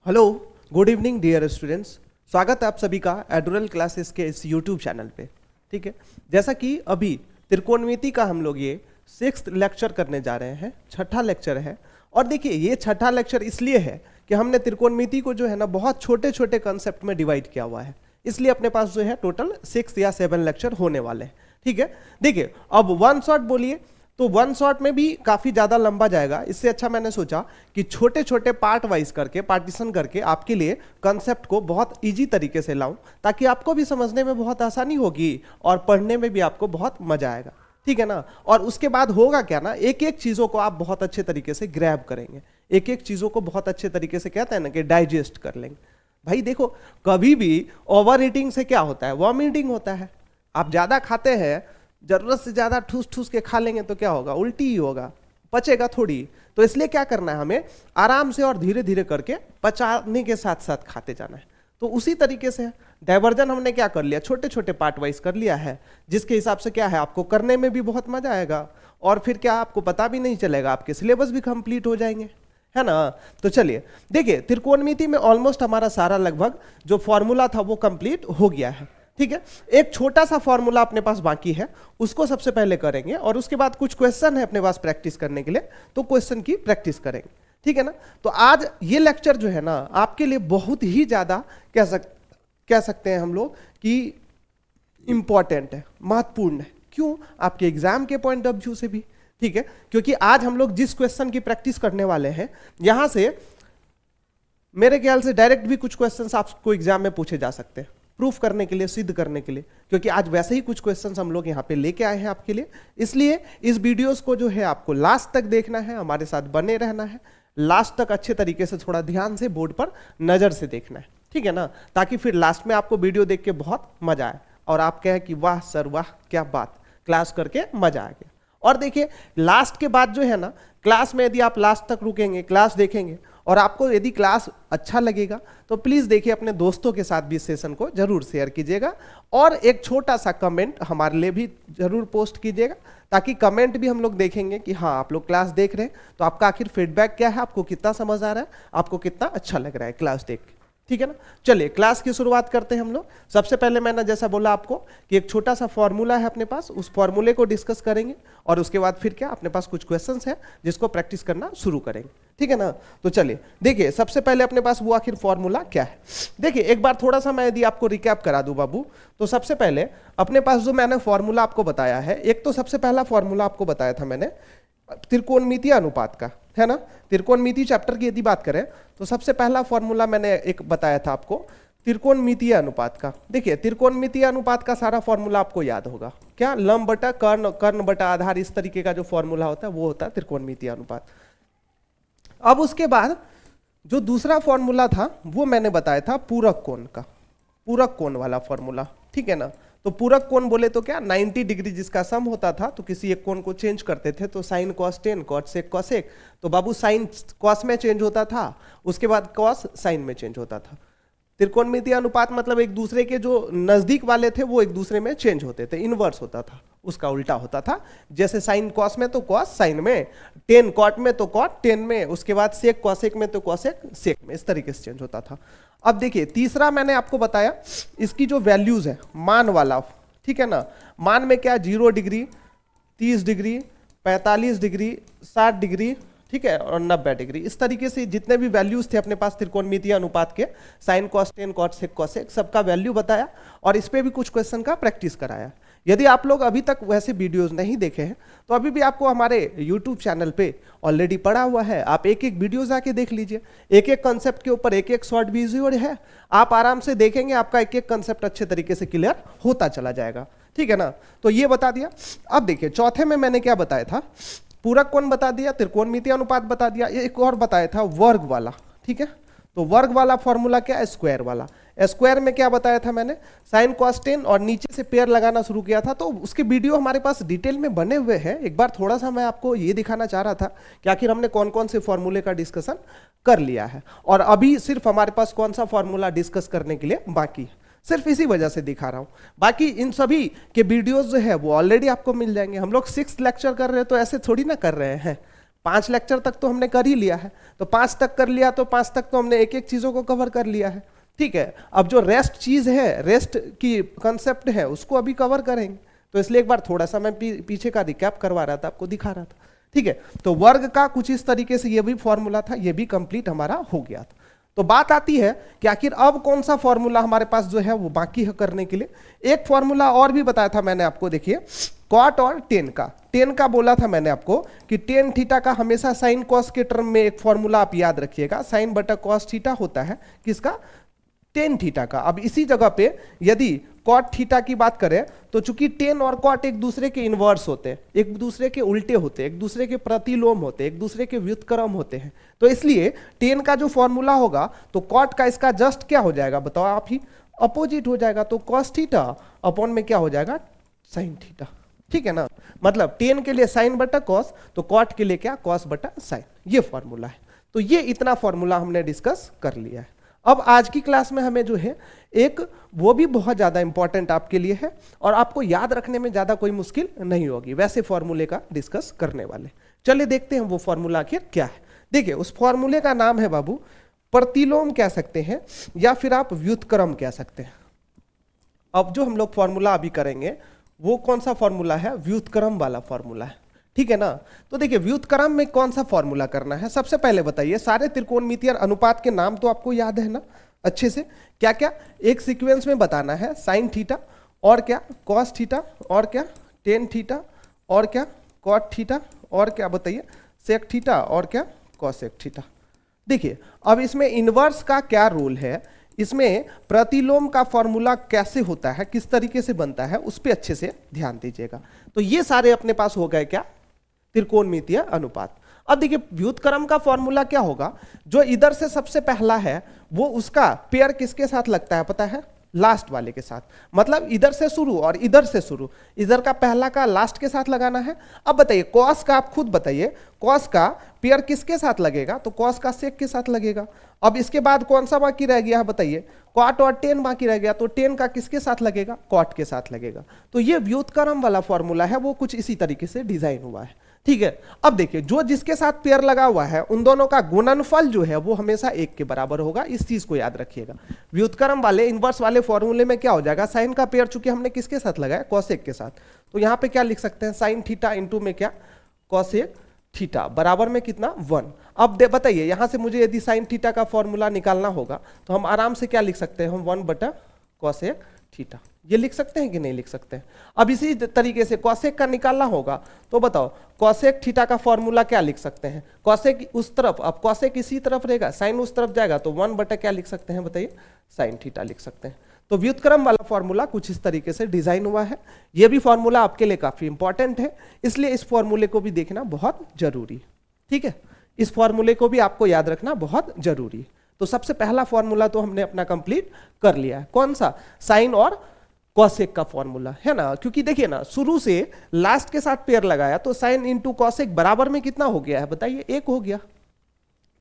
Hello, good evening dear students. स्वागत है आप सभी का एडुरल क्लासेस के इस यूट्यूब चैनल पे। ठीक है, जैसा कि अभी त्रिकोणमिति का हम लोग ये 6th लेक्चर करने जा रहे हैं, छठा लेक्चर है। और देखिए ये छठा लेक्चर इसलिए है कि हमने त्रिकोणमिति को जो है ना बहुत छोटे छोटे कंसेप्ट में डिवाइड किया हुआ है, इसलिए अपने पास जो है टोटल 6 या 7 लेक्चर होने वाले हैं। ठीक है, देखिए अब वन शॉट बोलिए तो वन शॉट में भी काफी ज्यादा लंबा जाएगा। इससे अच्छा मैंने सोचा कि छोटे छोटे पार्ट वाइज करके पार्टीशन करके आपके लिए कंसेप्ट को बहुत इजी तरीके से लाऊं, ताकि आपको भी समझने में बहुत आसानी होगी और पढ़ने में भी आपको बहुत मजा आएगा। ठीक है ना। और उसके बाद होगा क्या ना, एक एक चीजों को आप बहुत अच्छे तरीके से ग्रैब करेंगे, एक एक चीजों को बहुत अच्छे तरीके से कहते हैं ना कि डाइजेस्ट कर लेंगे। भाई देखो, कभी भी ओवर ईटिंग से क्या होता है, वॉमिटिंग होता है। आप ज्यादा खाते हैं, जरूरत से ज्यादा ठूस ठूस के खा लेंगे तो क्या होगा, उल्टी ही होगा, पचेगा थोड़ी। तो इसलिए क्या करना है, हमें आराम से और धीरे धीरे करके पचाने के साथ साथ खाते जाना है। तो उसी तरीके से डाइवर्जन हमने क्या कर लिया, छोटे छोटे पार्ट वाइज कर लिया है, जिसके हिसाब से क्या है आपको करने में भी बहुत मजा आएगा और फिर क्या आपको पता भी नहीं चलेगा, आपके सिलेबस भी कंप्लीट हो जाएंगे, है ना। तो चलिए देखिए, त्रिकोणमिति में ऑलमोस्ट हमारा सारा लगभग जो फॉर्मूला था वो कंप्लीट हो गया है। ठीक है, एक छोटा सा फॉर्मूला अपने पास बाकी है, उसको सबसे पहले करेंगे और उसके बाद कुछ क्वेश्चन है अपने पास प्रैक्टिस करने के लिए, तो क्वेश्चन की प्रैक्टिस करेंगे। ठीक है ना। तो आज ये लेक्चर जो है ना आपके लिए बहुत ही ज्यादा कह सकते हैं हम लोग कि इंपॉर्टेंट है, महत्वपूर्ण है। क्यों? आपके एग्जाम के पॉइंट ऑफ व्यू से भी। ठीक है, क्योंकि आज हम लोग जिस क्वेश्चन की प्रैक्टिस करने वाले हैं, यहां से मेरे ख्याल से डायरेक्ट भी कुछ क्वेश्चन आपको एग्जाम में पूछे जा सकते हैं, प्रूफ करने के लिए, सिद्ध करने के लिए, क्योंकि आज वैसे ही कुछ क्वेश्चंस हम लोग यहाँ पे लेके आए हैं आपके लिए। इसलिए इस वीडियोस को जो है आपको लास्ट तक देखना है, हमारे साथ बने रहना है, लास्ट तक अच्छे तरीके से थोड़ा ध्यान से बोर्ड पर नजर से देखना है। ठीक है ना, ताकि फिर लास्ट में आपको वीडियो देख के बहुत मजा आए और आप कहें कि वाह सर वाह क्या बात, क्लास करके मजा आ गया। और देखिए लास्ट के बाद जो है ना, क्लास में यदि आप लास्ट तक रुकेंगे, क्लास देखेंगे और आपको यदि क्लास अच्छा लगेगा तो प्लीज देखिए अपने दोस्तों के साथ भी इस सेशन को जरूर शेयर कीजिएगा और एक छोटा सा कमेंट हमारे लिए भी जरूर पोस्ट कीजिएगा, ताकि कमेंट भी हम लोग देखेंगे कि हाँ आप लोग क्लास देख रहे हैं, तो आपका आखिर फीडबैक क्या है, आपको कितना समझ आ रहा है, आपको कितना अच्छा लग रहा है क्लास देख के। ठीक है ना। चलिए क्लास की शुरुआत करते हैं हम लोग। सबसे पहले मैंने जैसा बोला आपको कि एक छोटा सा फॉर्मूला है अपने पास, उस फॉर्मूले को डिस्कस करेंगे और उसके बाद फिर क्या अपने पास कुछ क्वेश्चंस हैं जिसको प्रैक्टिस करना शुरू करेंगे। ठीक है ना। तो चलिए देखिए, सबसे पहले अपने पास वो आखिर फॉर्मूला क्या है। देखिए एक बार थोड़ा सा मैं यदि आपको रिकैप करा दूं बाबू, तो सबसे पहले अपने पास जो मैंने फॉर्मूला आपको बताया है, एक तो सबसे पहला फॉर्मूला आपको बताया था मैंने त्रिकोणमितीय अनुपात का, है ना। त्रिकोणमिति चैप्टर की यदि बात करें तो सबसे पहला फॉर्मूला मैंने एक बताया था आपको त्रिकोणमितीय अनुपात का। देखिए त्रिकोणमितीय अनुपात का सारा फॉर्मूला आपको याद होगा, क्या लंब बटा कर्ण, कर्ण बटा आधार, इस तरीके का जो फॉर्मूला होता है वो होता है त्रिकोणमितीय अनुपात। अब उसके बाद जो दूसरा फॉर्मूला था वो मैंने बताया था पूरक कोण का, पूरक कोण वाला फॉर्मूला। ठीक है ना। तो पूरक कोण बोले तो क्या, 90 डिग्री जिसका सम होता था, तो किसी एक कोण को चेंज करते थे, तो sine cos tan, cos sec cos sec, तो बाबू साइन कॉस में चेंज होता था, उसके बाद कॉस साइन में चेंज होता था। त्रिकोणमितीय अनुपात मतलब एक दूसरे के जो नजदीक वाले थे वो एक दूसरे में चेंज होते थे, इनवर्स होता था, उसका उल्टा होता था। जैसे साइन कॉस में तो कॉस साइन में, टेन कॉट में तो कॉट टेन में, उसके बाद सेक कॉसेक में तो कॉसेक सेक में, इस तरीके से चेंज होता था। अब देखिए तीसरा मैंने आपको बताया, इसकी जो वैल्यूज है मान वाला, ठीक है ना। मान में क्या, 0 डिग्री, 30 डिग्री, 45 डिग्री, 60 डिग्री, ठीक है, और 90 डिग्री, इस तरीके से जितने भी वैल्यूज थे अपने पास त्रिकोणमितीय अनुपात के, sine cos tan cot sec cosec, सबका वैल्यू बताया और इस पे भी कुछ क्वेश्चन का प्रैक्टिस कराया। यदि आप लोग अभी तक वैसे वीडियोस नहीं देखे हैं तो अभी भी आपको हमारे YouTube चैनल पे ऑलरेडी पड़ा हुआ है, आप एक एक वीडियो जाके देख लीजिए, एक एक कंसेप्ट के ऊपर एक एक शॉर्ट वीडियो है, आप आराम से देखेंगे, आपका एक एक कंसेप्ट अच्छे तरीके से क्लियर होता चला जाएगा। ठीक है ना। तो ये बता दिया। अब देखिए चौथे में मैंने क्या बताया था, पूरक कोण बता दिया, त्रिकोणमितीय अनुपात बता दिया, एक और बताया था वर्ग वाला। ठीक है, तो वर्ग वाला फॉर्मूला क्या है, स्क्वायर वाला। स्क्वायर में क्या बताया था मैंने, साइन कॉस टेन, और नीचे से पेयर लगाना शुरू किया था, तो उसके वीडियो हमारे पास डिटेल में बने हुए हैं। एक बार थोड़ा सा मैं आपको ये दिखाना चाह रहा था कि आखिर हमने कौन कौन से फॉर्मूले का डिस्कशन कर लिया है और अभी सिर्फ हमारे पास कौन सा फॉर्मूला डिस्कस करने के लिए बाकी है, सिर्फ इसी वजह से दिखा रहा हूं। बाकी इन सभी के वीडियोस जो है वो ऑलरेडी आपको मिल जाएंगे। हम लोग 6th लेक्चर कर रहे हैं तो ऐसे थोड़ी ना कर रहे हैं, 5 लेक्चर तक तो हमने कर ही लिया है, तो 5 तक कर लिया तो 5 तक तो हमने एक एक चीजों को कवर कर लिया है, ठीक है। अब जो रेस्ट चीज है, रेस्ट की कंसेप्ट है, उसको अभी कवर करेंगे, तो इसलिए एक बार थोड़ा सा मैं पीछे का रिकैप करवा रहा था, आपको दिखा रहा था, ठीक है। तो वर्ग का कुछ इस तरीके से ये भी फॉर्मूला था, ये भी कंप्लीट हमारा हो गया था। तो बात आती है कि आखिर अब कौन सा फॉर्मूला हमारे पास जो है वो बाकी है करने के लिए। एक फॉर्मूला और भी बताया था मैंने आपको, देखिए कॉट और टेन का बोला था मैंने आपको कि टेन थीटा का हमेशा साइन कॉस के टर्म में एक फॉर्मूला आप याद रखिएगा, साइन बटा कॉस थीटा होता है किसका, टेन थीटा का। अब इसी जगह पे यदि कॉट थीटा की बात करें तो चूंकि टेन और कॉट एक दूसरे के इनवर्स होते हैं, एक दूसरे के उल्टे होते हैं, एक दूसरे के प्रतिलोम होते हैं, एक दूसरे के व्युत्क्रम होते हैं, तो इसलिए टेन का जो फॉर्मूला होगा तो कॉट का इसका जस्ट क्या हो जाएगा बताओ आप ही, अपोजिट हो जाएगा। तो कॉस थीटा अपॉन में क्या हो जाएगा, साइन थीटा, ठीक है ना। मतलब टेन के लिए साइन बटा कॉस, तो कॉट के लिए क्या, कॉस बटा साइन, ये फॉर्मूला है। तो ये इतना फॉर्मूला हमने डिस्कस कर लिया है। अब आज की क्लास में हमें जो है एक वो भी बहुत ज्यादा इंपॉर्टेंट आपके लिए है और आपको याद रखने में ज्यादा कोई मुश्किल नहीं होगी, वैसे फॉर्मूले का डिस्कस करने वाले। चलिए देखते हैं वो फॉर्मूला आखिर क्या है। देखिए उस फॉर्मूले का नाम है बाबू प्रतिलोम कह सकते हैं या फिर आप व्युत्क्रम कह सकते हैं। अब जो हम लोग फॉर्मूला अभी करेंगे वो कौन सा फॉर्मूला है, व्युत्क्रम वाला फॉर्मूला है, ठीक है ना। तो देखिए व्युत्क्रम में कौन सा फॉर्मूला करना है, सबसे पहले बताइए सारे त्रिकोणमितीय अनुपात के नाम तो आपको याद है ना अच्छे से, क्या क्या एक सीक्वेंस में बताना है, साइन थीटा और क्या कॉस थीटा और क्या टेन थीटा और क्या कॉट थीटा और क्या बताइए सेक थीटा और क्या कॉसेक थीटा। देखिए अब इसमें इनवर्स का क्या रोल है, इसमें प्रतिलोम का फॉर्मूला कैसे होता है, किस तरीके से बनता है, उस पर अच्छे से ध्यान दीजिएगा। तो ये सारे अपने पास हो गए क्या, त्रिकोणमितीय अनुपात। अब देखिए व्युत्क्रम का फॉर्मूला क्या होगा, जो इधर से सबसे पहला है वो उसका पेयर किसके साथ लगता है पता है, लास्ट वाले के साथ। मतलब इधर से शुरू और इधर से शुरू, इधर का पहला का लास्ट के साथ लगाना है। अब बताइए कॉस का, आप खुद बताइए कॉस का पेयर किसके साथ लगेगा, तो कॉस का सेक के साथ लगेगा। अब इसके बाद कौन सा बाकी रह गया है बताइए, कॉट और टेन बाकी रह गया, तो टेन का किसके साथ लगेगा, कॉट के साथ लगेगा। तो ये व्युत्क्रम वाला फॉर्मूला है, वो कुछ इसी तरीके से डिजाइन हुआ है, ठीक है। अब देखिए जो जिसके साथ पेयर लगा हुआ है उन दोनों का गुणनफल जो है वो हमेशा 1 के बराबर होगा, इस चीज को याद रखिएगा। व्युत्क्रम वाले इनवर्स वाले फॉर्मूले में क्या हो जाएगा, साइन का पेयर चूंकि हमने किसके साथ लगाया, कॉसेक के साथ, तो यहां पे क्या लिख सकते हैं, साइन थीटा इंटू में क्या कॉसेक थीटा बराबर में कितना 1। अब बताइए यहां से मुझे यदि साइन थीटा का फॉर्मूला निकालना होगा तो हम आराम से क्या लिख सकते हैं, हम 1 बटा कॉसेक थीटा, ये लिख सकते हैं कि नहीं लिख सकते हैं। अब इसी तरीके से कॉसेक का निकालना होगा तो बताओ कॉसेक थीटा का फॉर्मूला क्या लिख सकते हैं, कॉसेक उस तरफ, अब कॉसेक इसी तरफ रहेगा, साइन उस तरफ जाएगा, तो 1 बटा क्या लिख सकते हैं बताइए, साइन थीटा लिख सकते हैं। तो व्युत्क्रम वाला फॉर्मूला कुछ इस तरीके से डिजाइन हुआ है। यह भी फॉर्मूला आपके लिए काफी इंपॉर्टेंट है, इसलिए इस फॉर्मूले को भी देखना बहुत जरूरी, ठीक है। इस फॉर्मूले को भी आपको याद रखना बहुत जरूरी है। तो सबसे पहला फॉर्मूला तो हमने अपना कंप्लीट कर लिया है, कौन सा, साइन और कॉसेक का फॉर्मूला है ना। क्योंकि देखिए ना शुरू से लास्ट के साथ पेयर लगाया तो साइन इंटू कॉसेक बराबर में कितना हो गया है बताइए, 1 हो गया।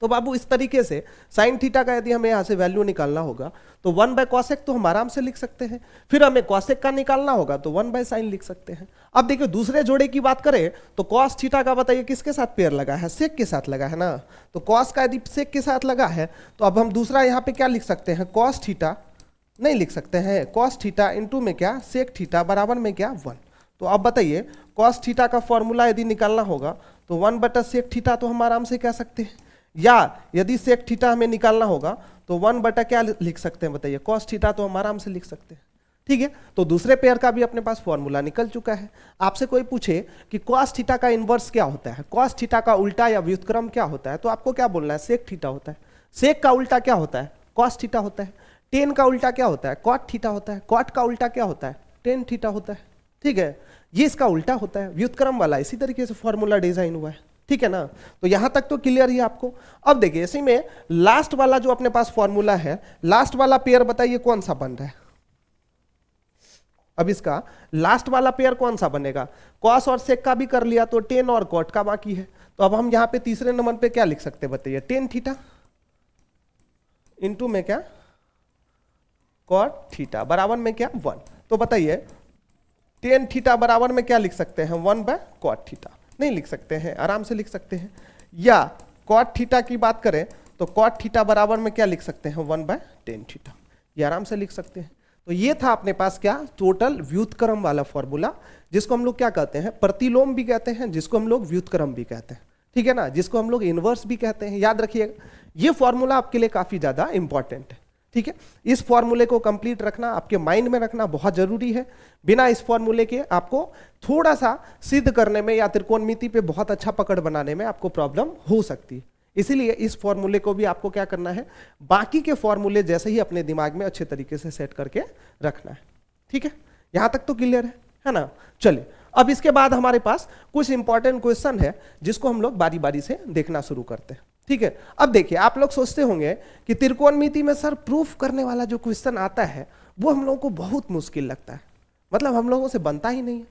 तो बाबू इस तरीके से साइन थीटा का यदि हमें यहां से वैल्यू निकालना होगा तो 1 बाय कॉसेक तो हम आराम से लिख सकते हैं, फिर हमें कॉसेक का निकालना होगा तो 1 बाय साइन लिख सकते हैं। अब देखिए दूसरे जोड़े की बात करें तो कॉस थीटा का बताइए किसके साथ पेयर लगा है, सेक के साथ लगा है ना। तो कॉस का यदि सेक के साथ लगा है तो अब हम दूसरा यहाँ पे क्या लिख सकते हैं, कॉस थीटा नहीं लिख सकते हैं, कॉस थीटा इंटू में क्या सेक थीटा बराबर में क्या 1। तो अब बताइए कॉस थीटा का फॉर्मूला यदि निकालना होगा तो 1 बटा सेक थीटा तो हम आराम से कह सकते हैं, या यदि सेक थीटा हमें निकालना होगा तो 1 बटा क्या लिख सकते हैं बताइए, कॉस थीटा तो हम आराम से लिख सकते हैं, ठीक है। तो दूसरे पेयर का भी अपने पास फॉर्मूला निकल चुका है। आपसे कोई पूछे कि कॉस थीटा का इनवर्स क्या होता है, कॉस थीटा का उल्टा या व्युत्क्रम क्या होता है, तो आपको क्या बोलना है, सेक थीटा होता है। सेक का उल्टा क्या होता है, कॉस थीटा होता है। टेन का उल्टा क्या होता है, कॉट थीटा होता है। कॉट का उल्टा क्या होता है, टेन थीटा होता है, ठीक है। ये इसका उल्टा होता है, व्युत्क्रम वाला इसी तरीके से फॉर्मूला डिजाइन हुआ है, ठीक है ना। तो यहां तक तो क्लियर ही आपको। अब देखिए इसी में लास्ट वाला जो अपने पास फॉर्मूला है, लास्ट वाला पेयर बताइए कौन सा बन रहा है। अब इसका लास्ट वाला पेयर कौन सा बनेगा, कॉस और सेक का भी कर लिया तो टेन और कॉट का बाकी है। तो अब हम यहां पे तीसरे नंबर पे क्या लिख सकते हैं बताइए, टेन थीटा इंटू में क्या कॉट थीटा बराबर में क्या 1। तो बताइए टेन थीटा बराबर में क्या लिख सकते हैं, 1 बाय कॉट थीटा। नहीं लिख सकते हैं, आराम से लिख सकते हैं। या कॉट थीटा की बात करें तो कॉट थीटा बराबर में क्या लिख सकते हैं 1/tan थीटा, ये आराम से लिख सकते हैं। तो ये था अपने पास क्या टोटल व्युत्क्रम वाला फॉर्मूला, जिसको हम लोग क्या कहते हैं प्रतिलोम भी कहते हैं, जिसको हम लोग व्युत्क्रम भी कहते हैं, ठीक है ना, जिसको हम लोग इनवर्स भी कहते हैं। याद रखिएगा ये फॉर्मूला आपके लिए काफी ज्यादा इंपॉर्टेंट है, ठीक है। इस फॉर्मूले को कंप्लीट रखना, आपके माइंड में रखना बहुत जरूरी है। बिना इस फॉर्मूले के आपको थोड़ा सा सिद्ध करने में या त्रिकोणमिति पे बहुत अच्छा पकड़ बनाने में आपको प्रॉब्लम हो सकती है। इसीलिए इस फॉर्मूले को भी आपको क्या करना है, बाकी के फॉर्मूले जैसे ही अपने दिमाग में अच्छे तरीके से सेट करके रखना है, ठीक है। यहां तक तो क्लियर है ना। चलिए अब इसके बाद हमारे पास कुछ इंपॉर्टेंट क्वेश्चन है जिसको हम लोग बारी बारी से देखना शुरू करते हैं, ठीक है। अब देखिए आप लोग सोचते होंगे कि त्रिकोणमिति में सर प्रूफ करने वाला जो क्वेश्चन आता है वो हम लोगों को बहुत मुश्किल लगता है, मतलब हम लोगों से बनता ही नहीं है,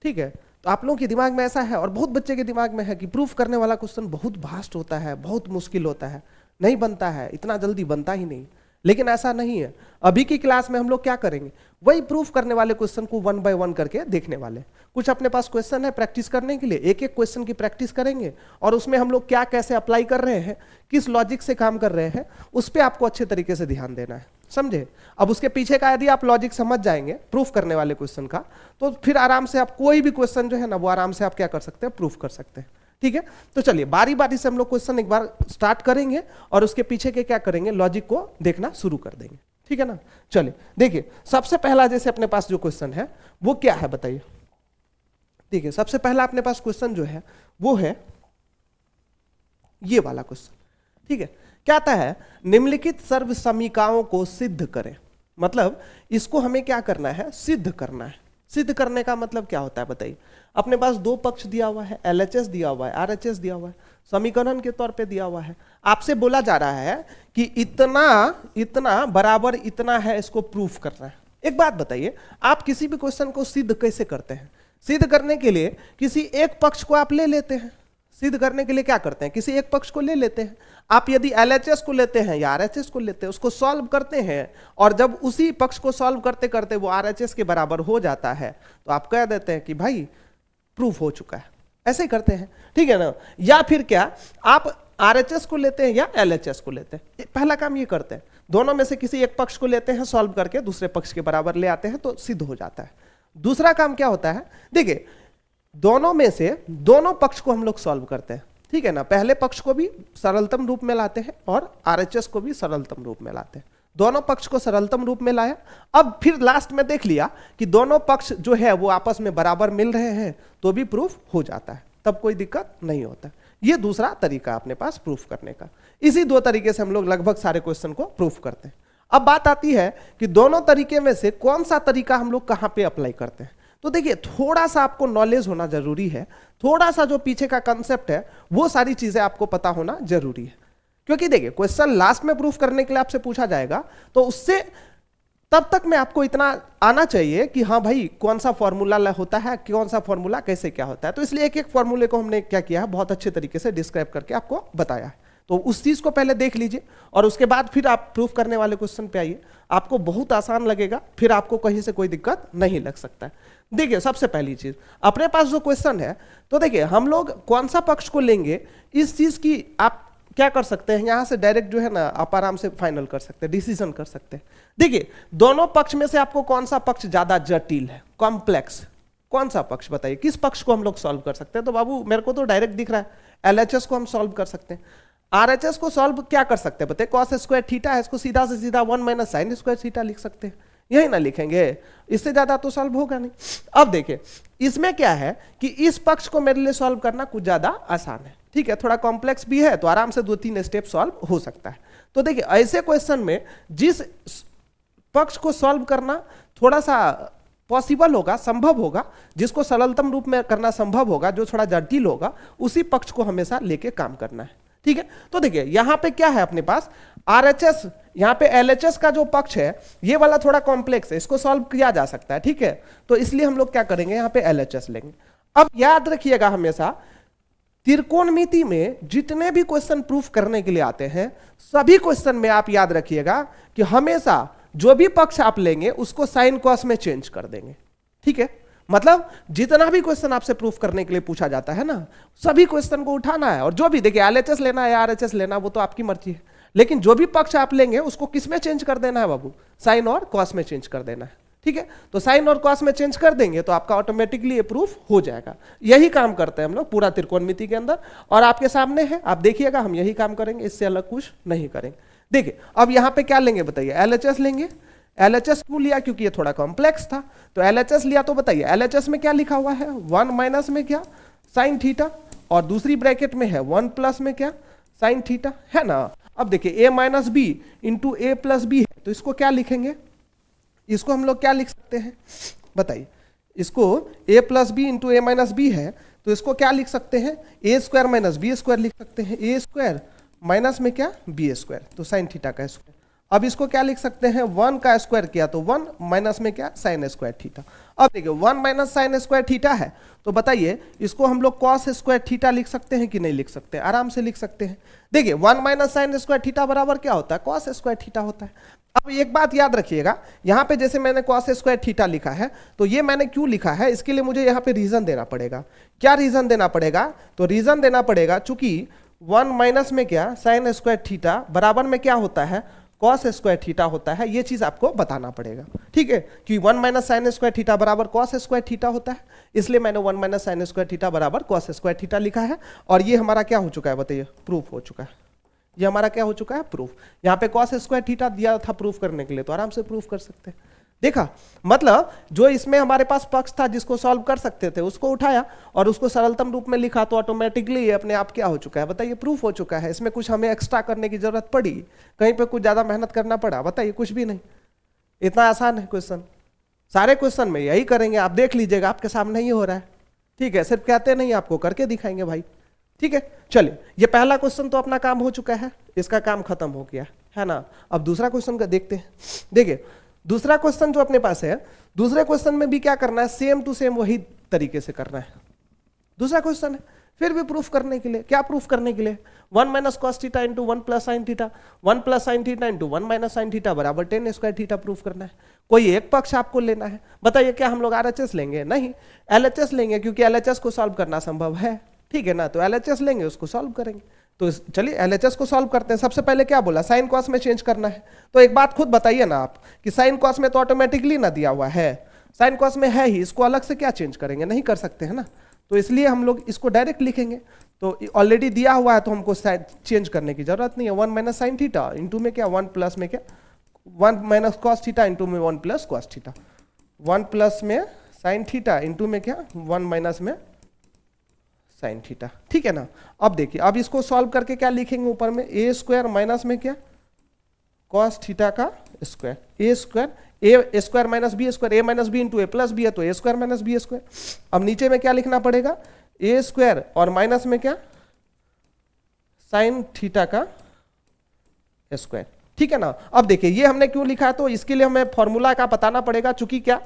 ठीक है। तो आप लोगों के दिमाग में ऐसा है और बहुत बच्चे के दिमाग में है कि प्रूफ करने वाला क्वेश्चन बहुत भास्ट होता है, बहुत मुश्किल होता है, नहीं बनता है, इतना जल्दी बनता ही नहीं। लेकिन ऐसा नहीं है। अभी की क्लास में हम लोग क्या करेंगे, वही प्रूफ करने वाले क्वेश्चन को 1 बाय 1 करके देखने वाले। कुछ अपने पास क्वेश्चन है प्रैक्टिस करने के लिए, एक एक क्वेश्चन की प्रैक्टिस करेंगे और उसमें हम लोग क्या कैसे अप्लाई कर रहे हैं, किस लॉजिक से काम कर रहे हैं, उस पर आपको अच्छे तरीके से ध्यान देना है, समझे। अब उसके पीछे का यदि आप लॉजिक समझ जाएंगे प्रूफ करने वाले क्वेश्चन का, तो फिर आराम से आप कोई भी क्वेश्चन जो है ना वो आराम से आप क्या कर सकते हैं, प्रूफ कर सकते हैं, ठीक है। तो चलिए बारी बारी से हम लोग क्वेश्चन एक बार स्टार्ट करेंगे और उसके पीछे के क्या करेंगे, लॉजिक को देखना शुरू कर देंगे, ठीक है ना। चलिए देखिए सबसे पहला जैसे अपने पास जो क्वेश्चन है वो क्या है बताइए। देखिए सबसे पहला अपने पास क्वेश्चन जो है वो है ये वाला क्वेश्चन, ठीक है। क्या आता है, निम्नलिखित सर्वसमीकाओं को सिद्ध करें। मतलब इसको हमें क्या करना है, सिद्ध करना है। सिद्ध करने का मतलब क्या होता है बताइए। अपने पास दो पक्ष दिया हुआ है, LHS दिया हुआ है, RHS दिया हुआ है, समीकरण के तौर पे दिया हुआ है। आपसे बोला जा रहा है कि इतना इतना बराबर इतना है, इसको प्रूफ करना है। एक बात बताइए, आप किसी भी क्वेश्चन को सिद्ध कैसे करते हैं। सिद्ध करने के लिए किसी एक पक्ष को आप ले लेते हैं। सिद्ध करने के लिए क्या करते हैं, किसी एक पक्ष को ले लेते हैं। आप यदि LHS को लेते हैं या RHS को लेते हैं, उसको सॉल्व करते हैं और जब उसी पक्ष को सॉल्व करते करते वो RHS के बराबर हो जाता है तो आप कह देते हैं कि भाई प्रूफ हो चुका है। ऐसे ही करते हैं, ठीक है ना। या फिर क्या, आप RHS को लेते हैं या LHS को लेते हैं, पहला काम ये करते हैं, दोनों में से किसी एक पक्ष को लेते हैं, सॉल्व करके दूसरे पक्ष के बराबर ले आते हैं तो सिद्ध हो जाता है। दूसरा काम क्या होता है, देखिए दोनों में से दोनों पक्ष को हम लोग सॉल्व करते हैं, ठीक है ना। पहले पक्ष को भी सरलतम रूप में लाते हैं और RHS को भी सरलतम रूप में लाते हैं। दोनों पक्ष को सरलतम रूप में लाया, अब फिर लास्ट में देख लिया कि दोनों पक्ष जो है वो आपस में बराबर मिल रहे हैं तो भी प्रूफ हो जाता है, तब कोई दिक्कत नहीं होता। ये दूसरा तरीका अपने पास प्रूफ करने का। इसी दो तरीके से हम लोग लगभग सारे क्वेश्चन को प्रूफ करते हैं। अब बात आती है कि दोनों तरीके में से कौन सा तरीका हम लोग कहां पे अप्लाई करते हैं। तो देखिए थोड़ा सा आपको नॉलेज होना जरूरी है, थोड़ा सा जो पीछे का कंसेप्ट है वो सारी चीजें आपको पता होना जरूरी है। क्योंकि देखिए क्वेश्चन लास्ट में प्रूफ करने के लिए आपसे पूछा जाएगा तो उससे तब तक में आपको इतना आना चाहिए कि हाँ भाई कौन सा फॉर्मूला होता है, कौन सा फॉर्मूला कैसे क्या होता है। तो इसलिए एक एक फॉर्मूले को हमने क्या किया है, बहुत अच्छे तरीके से डिस्क्राइब करके आपको बताया है। तो उस चीज को पहले देख लीजिए और उसके बाद फिर आप प्रूफ करने वाले क्वेश्चन पे आइए, आपको बहुत आसान लगेगा, फिर आपको कहीं से कोई दिक्कत नहीं लग सकता है। देखिए सबसे पहली चीज अपने पास जो क्वेश्चन है, तो देखिए हम लोग कौन सा पक्ष को लेंगे इस चीज की आप क्या कर सकते हैं, यहां से डायरेक्ट जो है ना आप आराम से फाइनल कर सकते हैं, डिसीजन कर सकते हैं। देखिए दोनों पक्ष में से आपको कौन सा पक्ष ज्यादा जटिल है, कॉम्प्लेक्स, कौन सा पक्ष बताइए, किस पक्ष को हम लोग सॉल्व कर सकते हैं। तो बाबू मेरे को तो डायरेक्ट दिख रहा है LHS को हम सॉल्व कर सकते हैं। RHS को सॉल्व क्या कर सकते हैं बताइए, कॉस स्क्वायर थीटा है, इसको सीधा से सीधा 1 माइनस साइन स्क्वायर थीटा लिख सकते हैं, यही ना लिखेंगे, इससे ज्यादा तो सॉल्व होगा नहीं। अब देखिए इसमें क्या है कि इस पक्ष को मेरे लिए सॉल्व करना कुछ ज्यादा आसान है, ठीक है, थोड़ा कॉम्प्लेक्स भी है तो आराम से 2-3 स्टेप सॉल्व हो सकता है। तो देखिए ऐसे क्वेश्चन में जिस पक्ष को सॉल्व करना थोड़ा सा पॉसिबल होगा, संभव होगा, जिसको सरलतम रूप में करना संभव होगा, जो थोड़ा जटिल होगा, उसी पक्ष को हमेशा लेके काम करना है, ठीक है। तो देखिए यहां पे क्या है अपने पास RHS, यहां पे LHS का जो पक्ष है ये वाला थोड़ा कॉम्प्लेक्स है, इसको सॉल्व किया जा सकता है, ठीक है। तो इसलिए हम लोग क्या करेंगे, यहां पे LHS लेंगे। अब याद रखिएगा हमेशा त्रिकोणमिति में जितने भी क्वेश्चन प्रूफ करने के लिए आते हैं सभी क्वेश्चन में आप याद रखिएगा कि हमेशा जो भी पक्ष आप लेंगे उसको साइन कॉस में चेंज कर देंगे, ठीक है। मतलब जितना भी क्वेश्चन आपसे प्रूफ करने के लिए पूछा जाता है ना, सभी क्वेश्चन को उठाना है, और जो भी देखिए एलएचएस लेना है या आरएचएस लेना वो तो आपकी मर्जी है, लेकिन जो भी पक्ष आप लेंगे उसको किस में चेंज कर देना है बाबू, साइन और कॉस में चेंज कर देना है। ठीक है, तो साइन और कॉस में चेंज कर देंगे तो आपका ऑटोमेटिकली ये प्रूफ हो जाएगा। यही काम करते हैं हम लोग पूरा त्रिकोणमिति के अंदर, और आपके सामने है, आप देखिएगा हम यही काम करेंगे, इससे अलग कुछ नहीं करेंगे। देखिए अब यहां पे क्या लेंगे बताइए, एलएचएस लेंगे। एलएचएस क्यों लिया, क्योंकि ये थोड़ा कॉम्प्लेक्स था, तो एलएचएस लिया। तो बताइए एलएचएस में क्या लिखा हुआ है, 1 माइनस में क्या साइन थीटा, और दूसरी ब्रैकेट में है 1 प्लस में क्या साइन थीटा, है ना। अब देखिए a minus B into A plus B है, तो इसको क्या लिखेंगे, इसको हम लोग क्या लिख सकते हैं बताइए, इसको a plus B into A minus B है, तो इसको क्या लिख सकते हैं, A square minus B square लिख सकते हैं, ए स्क्वायर माइनस में क्या बी स्क्वायर, तो साइन थीटा का स्क्वायर। अब इसको क्या लिख सकते हैं, 1 का स्क्वायर किया तो 1 माइनस में क्या साइन स्क्वायर थीटा। अब देखिए 1 माइनस साइन स्क्वायर थीटा है, तो बताइए इसको हम लोग कॉस स्क्वायर थीटा लिख सकते हैं कि नहीं लिख सकते, आराम से लिख सकते हैं। देखिए 1 माइनस साइन स्क्वायर थीटा बराबर क्या होता है, कॉस स्क्वायर थीटा होता है। अब एक बात याद रखिएगा, यहाँ पे जैसे मैंने कॉस स्क्वायर थीटा लिखा है, तो ये मैंने क्यों लिखा है, इसके लिए मुझे यहाँ पे रीजन देना पड़ेगा। क्या रीजन देना पड़ेगा, तो रीजन देना पड़ेगा चूंकि 1 माइनस में क्या साइन स्क्वायर थीटा बराबर में क्या होता है, कॉस स्क्वायर थीटा होता है, ये चीज आपको बताना पड़ेगा। ठीक है, कि 1 माइनस साइन स्क्वायर थीटा बराबर कॉस स्क्वायर थीटा होता है, इसलिए मैंने 1 माइनस साइन स्क्वायर थीटा बराबर कॉस स्क्वायर थीटा लिखा है। और ये हमारा क्या हो चुका है बताइए, प्रूफ हो चुका है, ये हमारा क्या हो चुका है, प्रूफ। यहाँ पे कॉस स्क्वायर थीटा दिया था प्रूफ करने के लिए, तो आराम से प्रूफ कर सकते हैं। देखा, मतलब जो इसमें हमारे पास पक्ष था जिसको सॉल्व कर सकते थे उसको उठाया और उसको सरलतम रूप में लिखा, तो ऑटोमेटिकली ये अपने आप क्या हो चुका है बताइए, प्रूफ हो चुका है। इसमें कुछ हमें एक्स्ट्रा करने की जरूरत पड़ी, कहीं पे कुछ ज्यादा मेहनत करना पड़ा, बताइए, कुछ भी नहीं। इतना आसान है क्वेश्चन, सारे क्वेश्चन में यही करेंगे, आप देख लीजिएगा, आपके सामने ही हो रहा है। ठीक है, सिर्फ कहते नहीं, आपको करके दिखाएंगे भाई। ठीक है, चलिए, ये पहला क्वेश्चन तो अपना काम हो चुका है, इसका काम खत्म हो गया है ना। अब दूसरा क्वेश्चन का देखते हैं। देखिए दूसरा क्वेश्चन जो अपने पास है, दूसरे क्वेश्चन में भी क्या करना है, सेम टू सेम वही तरीके से करना है। दूसरा क्वेश्चन है, फिर भी प्रूफ करने के लिए, क्या प्रूफ करने के लिए, 1 minus cos theta into 1 plus sine theta, 1 plus sine theta into 1 minus sine theta बराबर 10 स्क्वायर थीटा प्रूफ करना है। कोई एक पक्ष आपको लेना है। बताइए क्या हम लोग आरएचएस लेंगे, नहीं, एलएचएस लेंगे, क्योंकि एलएचएस को सॉल्व करना संभव है। ठीक है ना, तो एलएचएस लेंगे, उसको सॉल्व करेंगे। तो चलिए एलएचएस को सॉल्व करते हैं। सबसे पहले क्या बोला, साइन कॉस में चेंज करना है। तो एक बात खुद बताइए ना आप, कि साइन कॉस में तो ऑटोमेटिकली ना दिया हुआ है, साइन कॉस में है ही, इसको अलग से क्या चेंज करेंगे, नहीं कर सकते हैं ना। तो इसलिए हम लोग इसको डायरेक्ट लिखेंगे, तो ऑलरेडी दिया हुआ है तो हमको चेंज करने की जरूरत नहीं है। 1 माइनस साइन थीटा इंटू में क्या 1 प्लस में क्या 1 माइनस कॉस थीटा इंटू में 1 प्लस कॉस थीटा, 1 प्लस में साइन थीटा इंटू में क्या 1 माइनस में साइन थीटा। ठीक है ना। अब देखिए, अब इसको सॉल्व करके क्या लिखेंगे, ऊपर में ए स्क्वायर माइनस में क्या कॉस थीटा का square, A square, A square minus B square, A minus B into A plus B है तो ए स्क्वायर माइनस बी स्क्वायर। अब नीचे में क्या लिखना पड़ेगा, ए स्क्वायर और माइनस में क्या साइन थीटा का स्क्वायर। ठीक है ना। अब देखिए ये हमने क्यों लिखा है, तो इसके लिए हमें फॉर्मूला का बताना पड़ेगा, चूंकि क्या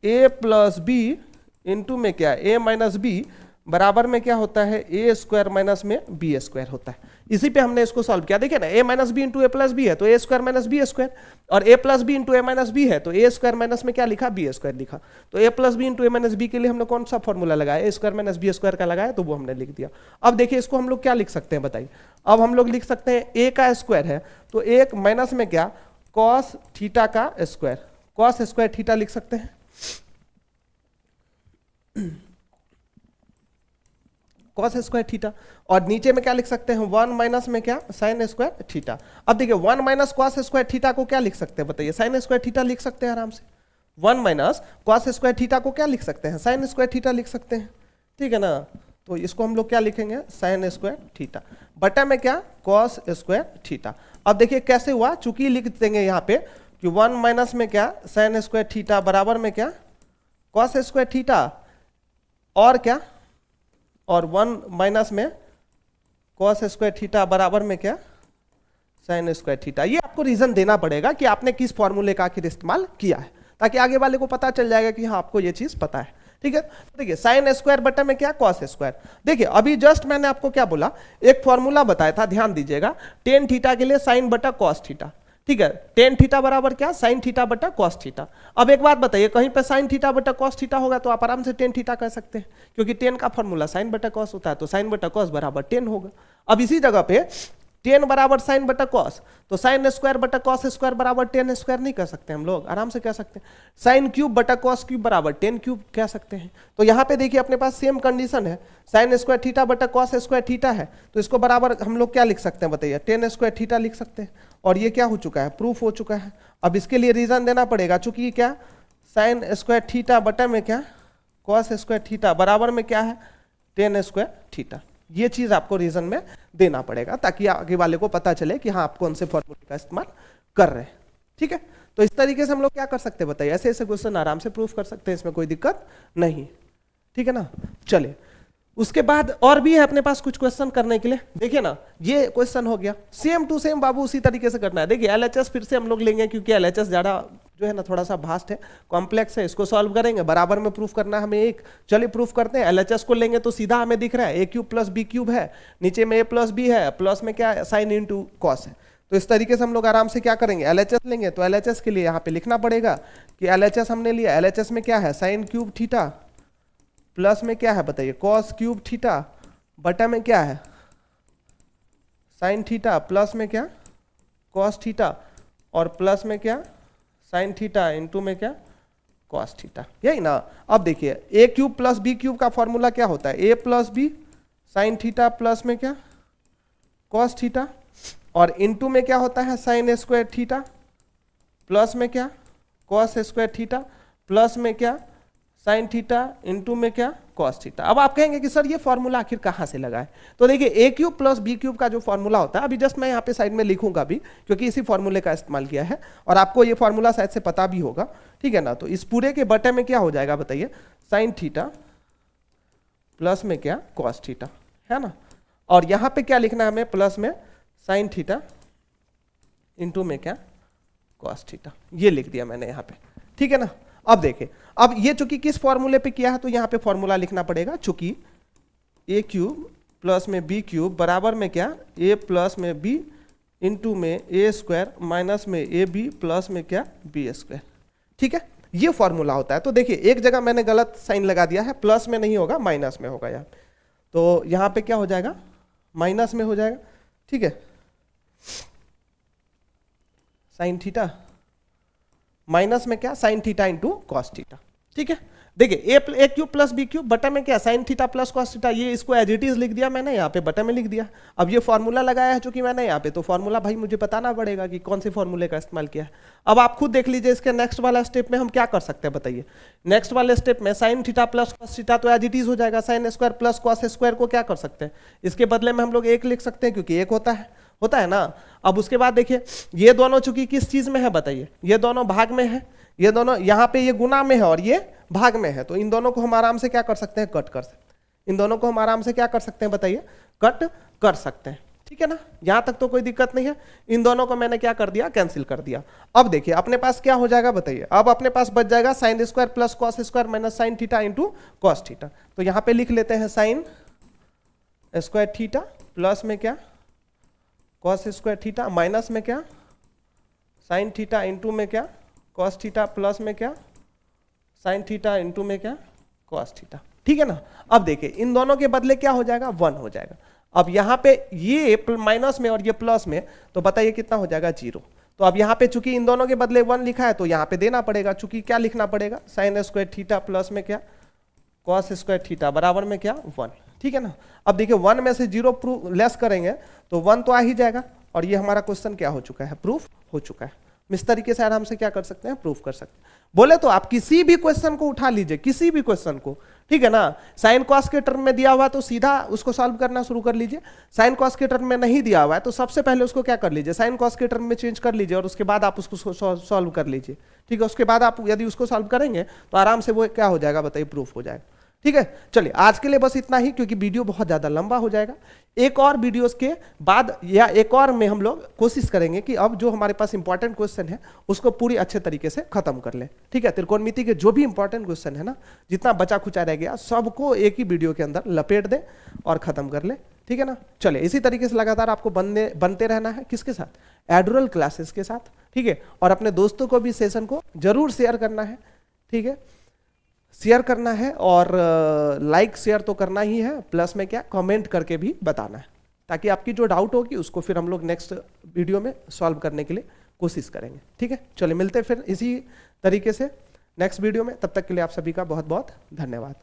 ए प्लस बी इंटू में क्या ए माइनस बी बराबर में क्या होता है, ए स्क्वायर माइनस में बी स्क्वायर होता है। इसी पे हमने इसको सॉल्व किया। देखिए ना, ए minus B into A plus B है तो ए स्क्वायर माइनस बी स्क्वायर, और ए plus B into A minus B है तो ए स्क्वायर माइनस में क्या लिखा, बी स्क्वायर लिखा। तो ए plus B into A minus B के लिए हमने कौन सा फॉर्मूला लगाया, ए स्क्वायर माइनस बी स्क्वायर का लगाया, तो वो हमने लिख दिया। अब देखिए इसको हम लोग क्या लिख सकते हैं बताइए। अब हम लोग लिख सकते हैं ए का स्क्वायर है तो एक माइनस में क्या कॉस थीटा का स्क्वायर, कॉस स्क्वायर थीटा लिख सकते हैं, कॉस स्क्वायर थीटा। और नीचे में क्या लिख सकते हैं, 1 माइनस में क्या साइन स्क्वायर थीटा। अब देखिए 1 माइनस कॉस स्क्वायर थीटा को क्या लिख सकते हैं बताइए, साइन स्क्वायर थीटा लिख सकते हैं आराम से। 1 माइनस कॉस स्क्वायर थीटा को क्या लिख सकते हैं, साइन स्क्वायर थीटा लिख सकते हैं। ठीक है ना। तो इसको हम लोग क्या लिखेंगे, साइन स्क्वायर थीटा बटा में क्या कॉस स्क्वायर थीटा। अब देखिए कैसे हुआ, चूंकि लिख देंगे यहाँ पे कि 1 माइनस में क्या साइन स्क्वायर थीटा बराबर में क्या कॉस स्क्वायर थीटा, और क्या और 1 माइनस में कॉस स्क्वायर थीटा बराबर में क्या साइन स्क्वायर थीटा। ये आपको रीजन देना पड़ेगा कि आपने किस फॉर्मूले का आखिर इस्तेमाल किया है, ताकि आगे वाले को पता चल जाएगा कि हाँ आपको ये चीज पता है। ठीक है। देखिए साइन स्क्वायर बटा में क्या कॉस स्क्वायर। देखिए अभी जस्ट मैंने आपको क्या बोला, एक फॉर्मूला बताया था, ध्यान दीजिएगा, टेन थीटा के लिए साइन बटा कॉस थीटा। ठीक है, टेन थीटा बराबर क्या, साइन थीटा बटा कॉस थीटा। अब एक बात बताइए, कहीं पे साइन थीटा बटा कॉस थीटा होगा तो आप आराम से टेन थीटा कह सकते हैं, क्योंकि टेन का फॉर्मूला साइन बटा कॉस होता है, तो साइन बटा कॉस बराबर टेन होगा। अब इसी जगह पे टेन बराबर साइन बटा कॉस, तो साइन स्क्वायर बटा कॉस स्क्वायर बराबर टेन स्क्वायर नहीं कह सकते हम लोग, आराम से कह सकते हैं। साइन क्यूब बटा कॉस क्यूब बराबर टेन क्यूब कह सकते हैं। तो यहाँ पे देखिए अपने पास सेम कंडीशन है, साइन स्क्वायर थीटा बटा कॉस स्क्वायर थीटा है, तो इसको बराबर हम लोग क्या लिख सकते हैं बताइए, टेन स्क्वायर थीटा लिख सकते हैं। और ये क्या हो चुका है, प्रूफ हो चुका है। अब इसके लिए रीजन देना पड़ेगा, चूंकि क्या साइन स्क्वायर थीटा बटा में क्या कॉस स्क्वायर थीटा बराबर में क्या है, टेन स्क्वायर थीटा। ये चीज आपको रीजन में देना पड़ेगा ताकि आगे वाले को पता चले कि हाँ आप कौन से फॉर्मूले का इस्तेमाल कर रहे हैं। ठीक है, तो इस तरीके से हम लोग क्या कर सकते हैं बताइए, ऐसे ऐसे क्वेश्चन आराम से प्रूफ कर सकते हैं, इसमें कोई दिक्कत नहीं। ठीक है ना, चलिए उसके बाद और भी है अपने पास कुछ क्वेश्चन करने के लिए। देखिए ना, ये क्वेश्चन हो गया सेम टू सेम बाबू, उसी तरीके से करना है। देखिए एलएचएस फिर से हम लोग लेंगे, क्योंकि एलएचएस ज्यादा जो है ना थोड़ा सा भास्ट है, कॉम्प्लेक्स है, इसको सॉल्व करेंगे। बराबर में प्रूफ करना हमें एक, चलिए प्रूफ करते हैं। एलएचएस को लेंगे तो सीधा हमें दिख रहा है ए क्यूब प्लस बी क्यूब है, नीचे में ए प्लस बी है, प्लस में क्या है साइन इंटू कॉस है। तो इस तरीके से हम लोग आराम से क्या करेंगे, एलएचएस लेंगे। तो एलएचएस के लिए यहाँ पे लिखना पड़ेगा कि एलएचएस हमने लिया, एलएचएस में क्या है साइन क्यूब थीटा, प्लस में क्या है बताइए कॉस क्यूब थीटा, बटा में क्या है साइन थीटा, प्लस में क्या कॉस थीटा, और प्लस में क्या साइन थीटा, इंटू में क्या कॉस थीटा, यही ना। अब देखिए A cube plus B cube का फॉर्मूला क्या होता है, A plus B sine theta plus में क्या कॉस थीटा, और इंटू में क्या होता है साइन स्क्वायर थीटा, प्लस में क्या कॉस स्क्वायर थीटा, प्लस में क्या साइन थीटा, इंटू में क्या कॉस थीटा। अब आप कहेंगे कि सर ये फॉर्मूला आखिर कहाँ से लगा है, तो देखिए A cube plus B cube का जो फॉर्मूला होता है, अभी जस्ट मैं यहाँ पे साइड में लिखूंगा भी, क्योंकि इसी फॉर्मूले का इस्तेमाल किया है और आपको ये फॉर्मूला शायद से पता भी होगा। ठीक है ना, तो इस पूरे के बटे में क्या हो जाएगा बताइए, साइन थीटा प्लस में क्या कॉस थीटा, है ना। और यहाँ पे क्या लिखना है हमें, प्लस में साइन थीटा इंटू में क्या कॉस थीटा, ये लिख दिया मैंने यहाँ पे। ठीक है ना, अब देखिए, अब ये चूंकि किस फॉर्मूले पे किया है, तो यहाँ पे फॉर्मूला लिखना पड़ेगा, चूंकि ए क्यूब प्लस में बी क्यूब बराबर में क्या ए प्लस में बी इंटू में ए स्क्वायर माइनस में ए बी प्लस में क्या बी स्क्वायर। ठीक है, ये फॉर्मूला होता है। तो देखिए एक जगह मैंने गलत साइन लगा दिया है, प्लस में नहीं होगा माइनस में होगा यहाँ, तो यहाँ पे क्या हो जाएगा माइनस में हो जाएगा। ठीक है, साइन थीटा माइनस में क्या sine theta into cos theta. ठीक है, देखिए A cube plus B cube बटा में क्या sign theta plus cos theta, ये इसको एज इट इज लिख दिया मैंने, यहाँ पे बटा में लिख दिया। अब ये फॉर्मूला लगाया है चूंकि मैंने यहाँ पे, तो फॉर्मूला भाई मुझे बताना पड़ेगा कि कौन से फॉर्मूले का इस्तेमाल किया है। अब आप खुद देख लीजिए इसके नेक्स्ट वाला स्टेप में हम क्या कर सकते हैं बताइए। नेक्स्ट वाले स्टेप में sign theta plus cos theta तो एज इट इज हो जाएगा, sine square plus cos square को क्या कर सकते हैं, इसके बदले में हम लोग एक लिख सकते हैं, क्योंकि एक होता है ना। अब उसके बाद देखिए ये दोनों चूंकि किस चीज में है बताइए, ये दोनों भाग में है, ये दोनों यहाँ पे ये गुना में है और ये भाग में है, तो इन दोनों को हम आराम से क्या कर सकते हैं, कट कर सकते हैं। इन दोनों को हम आराम से क्या कर सकते हैं बताइए, कट कर सकते हैं। ठीक है ना, यहां तक तो कोई दिक्कत नहीं है। इन दोनों को मैंने क्या कर दिया, कैंसिल कर दिया। अब देखिए अपने पास क्या हो जाएगा बताइए, अब अपने पास बच जाएगा sine square plus cos square minus sine theta into cos theta. तो यहाँ पे लिख लेते हैं साइन स्क्वायर थीटा प्लस में क्या कॉस स्क्वायर थीटा माइनस में क्या साइन थीटा इंटू में क्या कॉस थीटा प्लस में क्या साइन थीटा इंटू में क्या कॉस थीटा। ठीक है ना, अब देखिए इन दोनों के बदले क्या हो जाएगा, 1 हो जाएगा। अब यहाँ पे ये माइनस में और ये प्लस में, तो बताइए कितना हो जाएगा, 0। तो अब यहाँ पे चूंकि इन दोनों के बदले 1 लिखा है, तो यहाँ पे देना पड़ेगा, चूंकि क्या लिखना पड़ेगा, साइन स्क्वायर थीटा प्लस में क्या कॉस स्क्वायर थीटा बराबर में क्या 1। ठीक है ना, अब देखिए 1 में से 0 प्रूफ लेस करेंगे तो 1 तो आ ही जाएगा, और ये हमारा क्वेश्चन क्या हो चुका है, प्रूफ हो चुका है। इस तरीके से आराम से क्या कर सकते हैं, प्रूफ कर सकते हैं। बोले तो आप किसी भी क्वेश्चन को उठा लीजिए, किसी भी क्वेश्चन को, ठीक है ना। साइन कॉस के टर्म में दिया हुआ तो सीधा उसको सॉल्व करना शुरू कर लीजिए, साइन कॉस के टर्म में नहीं दिया हुआ है तो सबसे पहले उसको क्या कर लीजिए, साइन कॉस के टर्म में चेंज कर लीजिए, और उसके बाद आप उसको सॉल्व कर लीजिए। ठीक है, उसके बाद आप यदि उसको सॉल्व करेंगे तो आराम से वो क्या हो जाएगा बताइए, प्रूफ हो जाएगा। ठीक है, चलिए आज के लिए बस इतना ही, क्योंकि वीडियो बहुत ज़्यादा लंबा हो जाएगा। एक और वीडियोस के बाद या एक और में हम लोग कोशिश करेंगे कि अब जो हमारे पास इंपॉर्टेंट क्वेश्चन है उसको पूरी अच्छे तरीके से खत्म कर लें। ठीक है, त्रिकोणमिति के जो भी इंपॉर्टेंट क्वेश्चन है ना, जितना बचा खुचा रह गया सबको एक ही वीडियो के अंदर लपेट दें और खत्म कर लें। ठीक है ना, चलिए इसी तरीके से लगातार आपको बनते रहना है, किसके साथ, एडुरल क्लासेस के साथ। ठीक है। और अपने दोस्तों को भी सेशन को जरूर शेयर करना है, ठीक है, शेयर करना है और लाइक शेयर तो करना ही है, प्लस में क्या कमेंट करके भी बताना है, ताकि आपकी जो डाउट होगी उसको फिर हम लोग नेक्स्ट वीडियो में सॉल्व करने के लिए कोशिश करेंगे, ठीक है। चलिए मिलते हैं फिर इसी तरीके से नेक्स्ट वीडियो में, तब तक के लिए आप सभी का बहुत बहुत धन्यवाद।